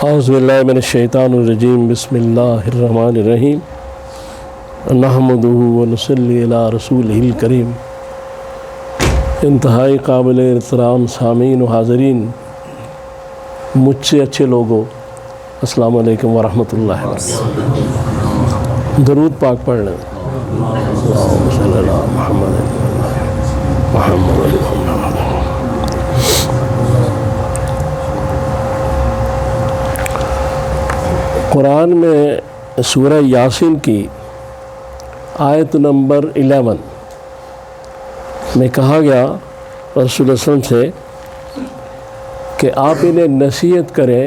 اعوذ باللہ من الشیطان الرجیم بسم اللہ الرحمن الرحیم نحمدہ ونصلی علی رسولہ الکریم۔ انتہائی قابل احترام سامعین و حاضرین، مجھ سے اچھے لوگوں، السلام علیکم ورحمۃ اللہ وبرکاتہ۔ درود پاک پڑھ لیں۔ اللہم صلی علی محمد قرآن میں سورہ یاسین کی آیت نمبر 11 میں کہا گیا رسول اللہ صلی اللہ علیہ وسلم سے کہ آپ انہیں نصیحت کریں،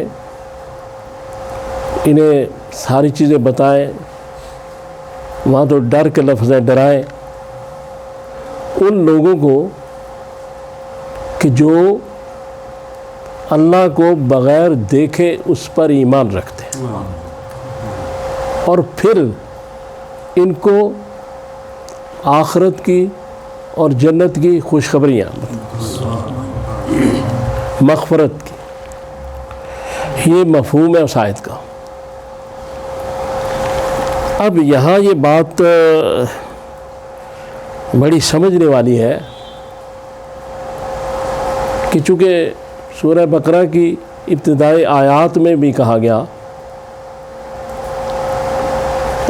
انہیں ساری چیزیں بتائیں۔ وہاں تو ڈر کے لفظ ہے، ڈرائیں ان لوگوں کو کہ جو اللہ کو بغیر دیکھے اس پر ایمان رکھتے ہیں، اور پھر ان کو آخرت کی اور جنت کی خوشخبریاں، مغفرت کی، یہ مفہوم ہے اس آیت کا۔ اب یہاں یہ بات بڑی سمجھنے والی ہے کہ چونکہ سورہ بقرہ کی ابتدائی آیات میں بھی کہا گیا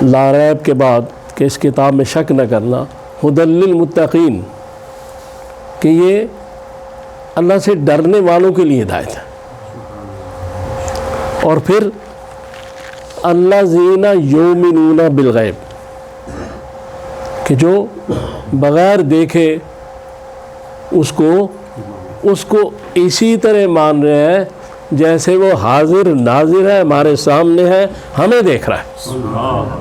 لا ریب کے بعد کہ اس کتاب میں شک نہ کرنا، ھدی للمتقین، کہ یہ اللہ سے ڈرنے والوں کے لیے ہدایت ہے۔ اور پھر الذین یؤمنون بالغیب، کہ جو بغیر دیکھے اس کو اسی طرح مان رہے ہیں جیسے وہ حاضر ناظر ہے، ہمارے سامنے ہے، ہمیں دیکھ رہا ہے۔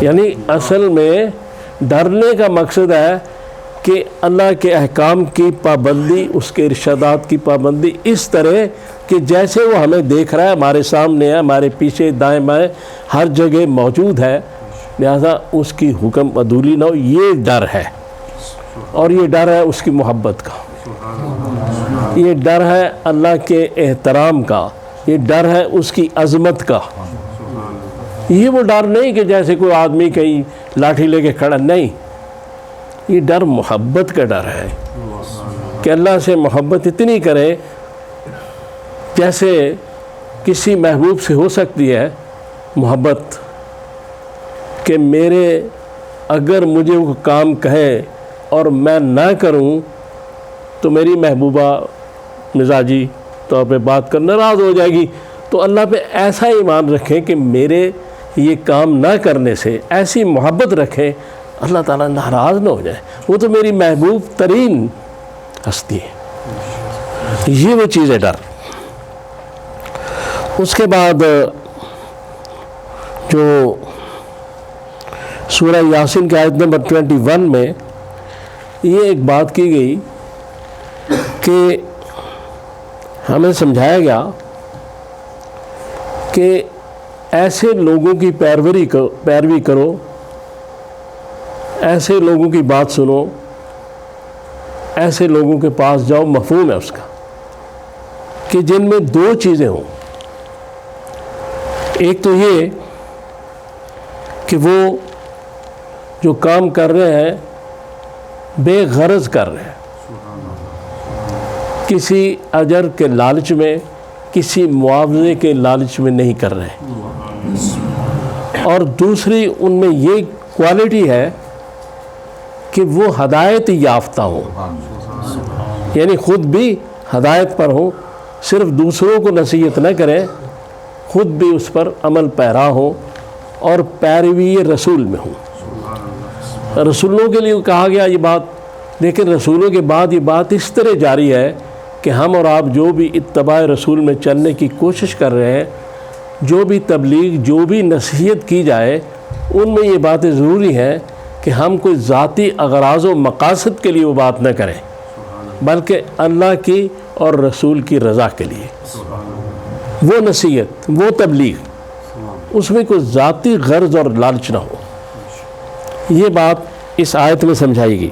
یعنی اصل میں ڈرنے کا مقصد ہے کہ اللہ کے احکام کی پابندی، اس کے ارشادات کی پابندی اس طرح کہ جیسے وہ ہمیں دیکھ رہا ہے، ہمارے سامنے ہے، ہمارے پیچھے دائیں بائیں ہر جگہ موجود ہے، لہذا اس کی حکم عدولی نہ ہو، یہ ڈر ہے۔ اور یہ ڈر ہے اس کی محبت کا، یہ ڈر ہے اللہ کے احترام کا، یہ ڈر ہے اس کی عظمت کا۔ یہ وہ ڈر نہیں کہ جیسے کوئی آدمی کہیں لاٹھی لے کے کھڑا، نہیں، یہ ڈر محبت کا ڈر ہے کہ اللہ سے محبت اتنی کرے جیسے کسی محبوب سے ہو سکتی ہے محبت، کہ میرے اگر مجھے وہ کام کہے اور میں نہ کروں تو میری محبوبہ مزاجی طور پہ بات کر ناراض ہو جائے گی، تو اللہ پہ ایسا ایمان رکھیں کہ میرے یہ کام نہ کرنے سے ایسی محبت رکھیں اللہ تعالیٰ ناراض نہ ہو جائے، وہ تو میری محبوب ترین ہستی ہے۔ یہ وہ چیز ہے ڈر۔ اس کے بعد جو سورہ یاسین کی آیت نمبر 21 میں یہ ایک بات کی گئی کہ ہمیں سمجھایا گیا کہ ایسے لوگوں کی پیروی کرو، ایسے لوگوں کی بات سنو، ایسے لوگوں کے پاس جاؤ، مفہوم ہے اس کا کہ جن میں دو چیزیں ہوں۔ ایک تو یہ کہ وہ جو کام کر رہے ہیں بے غرض کر رہے ہیں، کسی اجر کے لالچ میں، کسی معاوضے کے لالچ میں نہیں کر رہے۔ اور دوسری ان میں یہ کوالٹی ہے کہ وہ ہدایت یافتہ ہوں، یعنی خود بھی ہدایت پر ہوں، صرف دوسروں کو نصیحت نہ کریں، خود بھی اس پر عمل پیرا ہوں اور پیروی رسول میں ہوں۔ رسولوں کے لیے کہا گیا یہ بات، لیکن رسولوں کے بعد یہ بات اس طرح جاری ہے کہ ہم اور آپ جو بھی اتباع رسول میں چلنے کی کوشش کر رہے ہیں، جو بھی تبلیغ، جو بھی نصیحت کی جائے، ان میں یہ باتیں ضروری ہیں کہ ہم کوئی ذاتی اغراض و مقاصد کے لیے وہ بات نہ کریں، بلکہ اللہ کی اور رسول کی رضا کے لیے وہ نصیحت، وہ تبلیغ، اس میں کوئی ذاتی غرض اور لالچ نہ ہو۔ یہ بات اس آیت میں سمجھائی گئی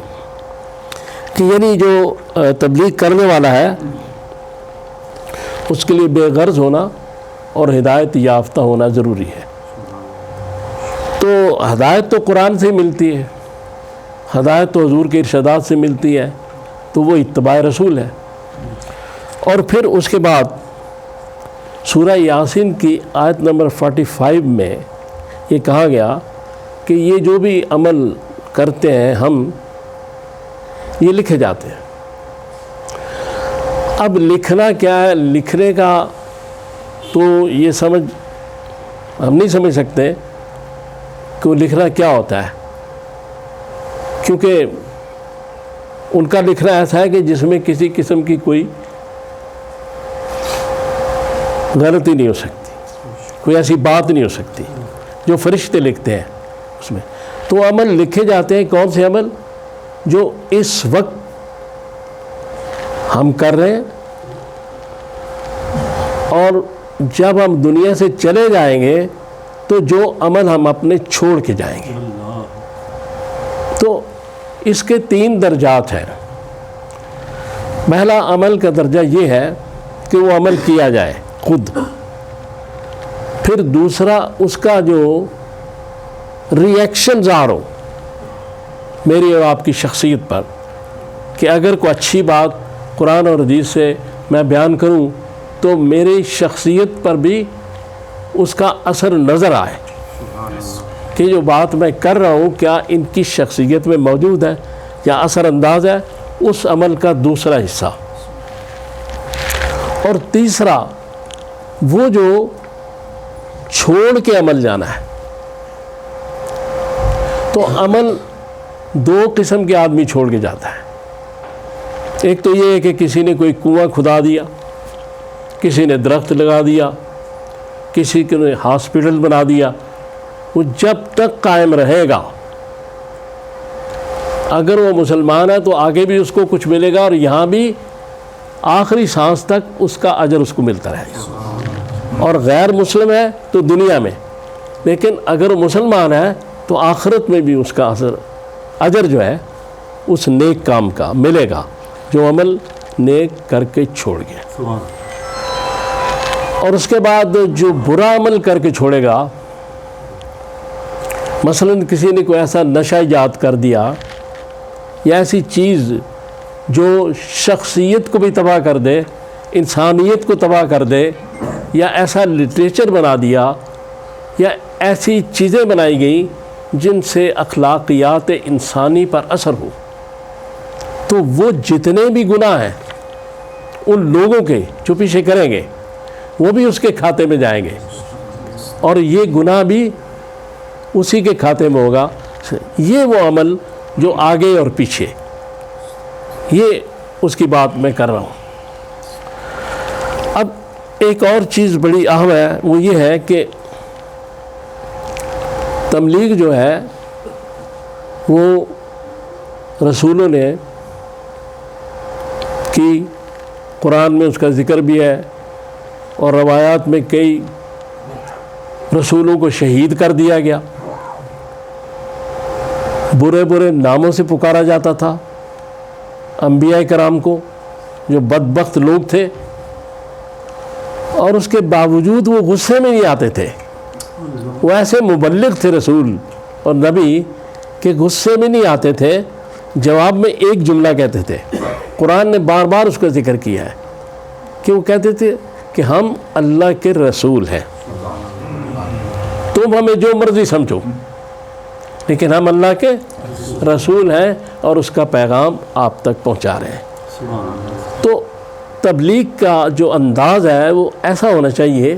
کہ یعنی جو تبلیغ کرنے والا ہے اس کے لیے بے غرض ہونا اور ہدایت یافتہ ہونا ضروری ہے۔ تو ہدایت تو قرآن سے ملتی ہے، ہدایت تو حضور کے ارشادات سے ملتی ہے، تو وہ اتباع رسول ہے۔ اور پھر اس کے بعد سورہ یاسین کی آیت نمبر 45 میں یہ کہا گیا کہ یہ جو بھی عمل کرتے ہیں ہم، یہ لکھے جاتے ہیں۔ اب لکھنا کیا ہے؟ لکھنے کا تو یہ ہم نہیں سمجھ سکتے کہ وہ لکھنا کیا ہوتا ہے، کیونکہ ان کا لکھنا ایسا ہے کہ جس میں کسی قسم کی کوئی غلطی نہیں ہو سکتی، کوئی ایسی بات نہیں ہو سکتی جو فرشتے لکھتے ہیں اس میں۔ تو عمل لکھے جاتے ہیں، کون سے عمل؟ جو اس وقت ہم کر رہے ہیں، اور جب ہم دنیا سے چلے جائیں گے تو جو عمل ہم اپنے چھوڑ کے جائیں گے۔ تو اس کے 3 درجات ہیں۔ پہلا عمل کا درجہ یہ ہے کہ وہ عمل کیا جائے خود، پھر دوسرا اس کا جو ریئیکشن ظاہر ہو میری اور آپ کی شخصیت پر، کہ اگر کوئی اچھی بات قرآن اور حدیث سے میں بیان کروں تو میری شخصیت پر بھی اس کا اثر نظر آئے کہ جو بات میں کر رہا ہوں کیا ان کی شخصیت میں موجود ہے یا اثر انداز ہے، اس عمل کا دوسرا حصہ۔ اور تیسرا وہ جو چھوڑ کے عمل جانا ہے۔ تو عمل 2 قسم کے آدمی چھوڑ کے جاتا ہے۔ ایک تو یہ ہے کہ کسی نے کوئی کنواں کھدا دیا، کسی نے درخت لگا دیا، کسی نے ہاسپٹل بنا دیا، وہ جب تک قائم رہے گا، اگر وہ مسلمان ہے تو آگے بھی اس کو کچھ ملے گا، اور یہاں بھی آخری سانس تک اس کا اجر اس کو ملتا رہے گا۔ اور غیر مسلم ہے تو دنیا میں، لیکن اگر مسلمان ہے تو آخرت میں بھی اس کا اجر جو ہے اس نیک کام کا ملے گا جو عمل نیک کر کے چھوڑ گیا۔ اور اس کے بعد جو برا عمل کر کے چھوڑے گا، مثلاً کسی نے کوئی ایسا نشہ ایجاد کر دیا یا ایسی چیز جو شخصیت کو بھی تباہ کر دے، انسانیت کو تباہ کر دے، یا ایسا لٹریچر بنا دیا یا ایسی چیزیں بنائی گئیں جن سے اخلاقیات انسانی پر اثر ہو، تو وہ جتنے بھی گناہ ہیں ان لوگوں کے جو پیچھے کریں گے وہ بھی اس کے کھاتے میں جائیں گے، اور یہ گناہ بھی اسی کے کھاتے میں ہوگا۔ یہ وہ عمل جو آگے اور پیچھے، یہ اس کی بات میں کر رہا ہوں۔ اب ایک اور چیز بڑی اہم ہے، وہ یہ ہے کہ تبلیغ جو ہے وہ رسولوں نے کی، قرآن میں اس کا ذکر بھی ہے، اور روایات میں کئی رسولوں کو شہید کر دیا گیا، برے برے ناموں سے پکارا جاتا تھا انبیاء کرام کو جو بدبخت لوگ تھے، اور اس کے باوجود وہ غصے میں نہیں آتے تھے۔ وہ ایسے مبلغ تھے رسول اور نبی کہ غصے میں نہیں آتے تھے، جواب میں ایک جملہ کہتے تھے۔ قرآن نے بار بار اس کا ذکر کیا ہے کہ وہ کہتے تھے کہ ہم اللہ کے رسول ہیں، تم ہمیں جو مرضی سمجھو لیکن ہم اللہ کے رسول ہیں اور اس کا پیغام آپ تک پہنچا رہے ہیں۔ تو تبلیغ کا جو انداز ہے وہ ایسا ہونا چاہیے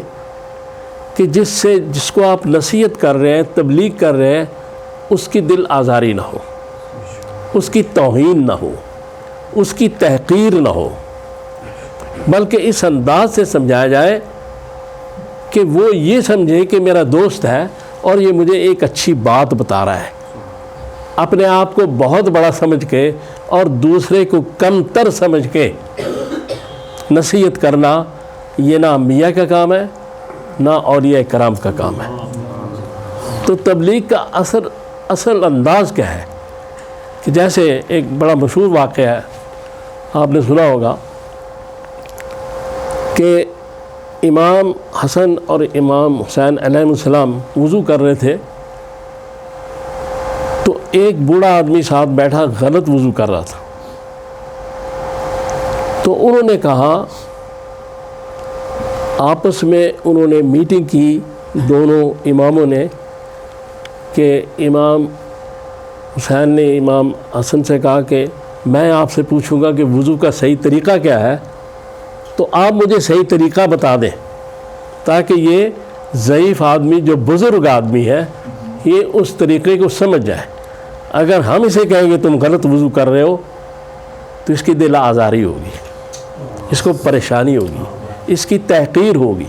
کہ جس کو آپ نصیحت کر رہے ہیں، تبلیغ کر رہے ہیں، اس کی دل آزاری نہ ہو، اس کی توہین نہ ہو، اس کی تحقیر نہ ہو، بلکہ اس انداز سے سمجھایا جائے کہ وہ یہ سمجھے کہ میرا دوست ہے اور یہ مجھے ایک اچھی بات بتا رہا ہے۔ اپنے آپ کو بہت بڑا سمجھ کے اور دوسرے کو کم تر سمجھ کے نصیحت کرنا، یہ نہ انبیاء کا کام ہے نہ اولیاء کرام کا کام ہے۔ تو تبلیغ کا اصل انداز کیا ہے کہ جیسے ایک بڑا مشہور واقعہ ہے، آپ نے سنا ہوگا کہ امام حسن اور امام حسین علیہ السلام وضو کر رہے تھے تو ایک بوڑھا آدمی ساتھ بیٹھا غلط وضو کر رہا تھا، تو انہوں نے کہا، آپس میں انہوں نے میٹنگ کی دونوں اماموں نے کہ امام حسین نے امام حسن سے کہا کہ میں آپ سے پوچھوں گا کہ وضو کا صحیح طریقہ کیا ہے، تو آپ مجھے صحیح طریقہ بتا دیں تاکہ یہ ضعیف آدمی جو بزرگ آدمی ہے یہ اس طریقے کو سمجھ جائے۔ اگر ہم اسے کہیں گے تم غلط وضو کر رہے ہو تو اس کی دل آزاری ہوگی، اس کو پریشانی ہوگی، اس کی تحقیر ہوگی،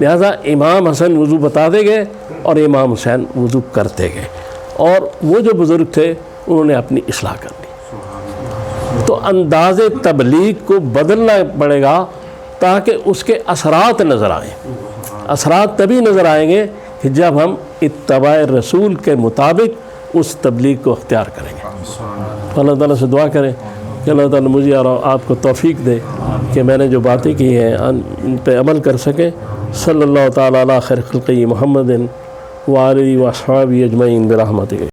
لہذا امام حسن وضو بتاتے گئے اور امام حسین وضو کرتے گئے، اور وہ جو بزرگ تھے انہوں نے اپنی اصلاح کر لی۔ تو انداز تبلیغ کو بدلنا پڑے گا تاکہ اس کے اثرات نظر آئیں۔ اثرات تبھی نظر آئیں گے کہ جب ہم اتباع رسول کے مطابق اس تبلیغ کو اختیار کریں گے۔ اللہ تعالیٰ سے دعا کریں کہ اللہ تعالیٰ مجھے اور آپ کو توفیق دے کہ میں نے جو باتیں کی ہیں ان پہ عمل کر سکیں۔ صلی اللہ تعالیٰ علی خیر خلقہ محمد وآلہ وصحبہ اجمعین برحمتہ۔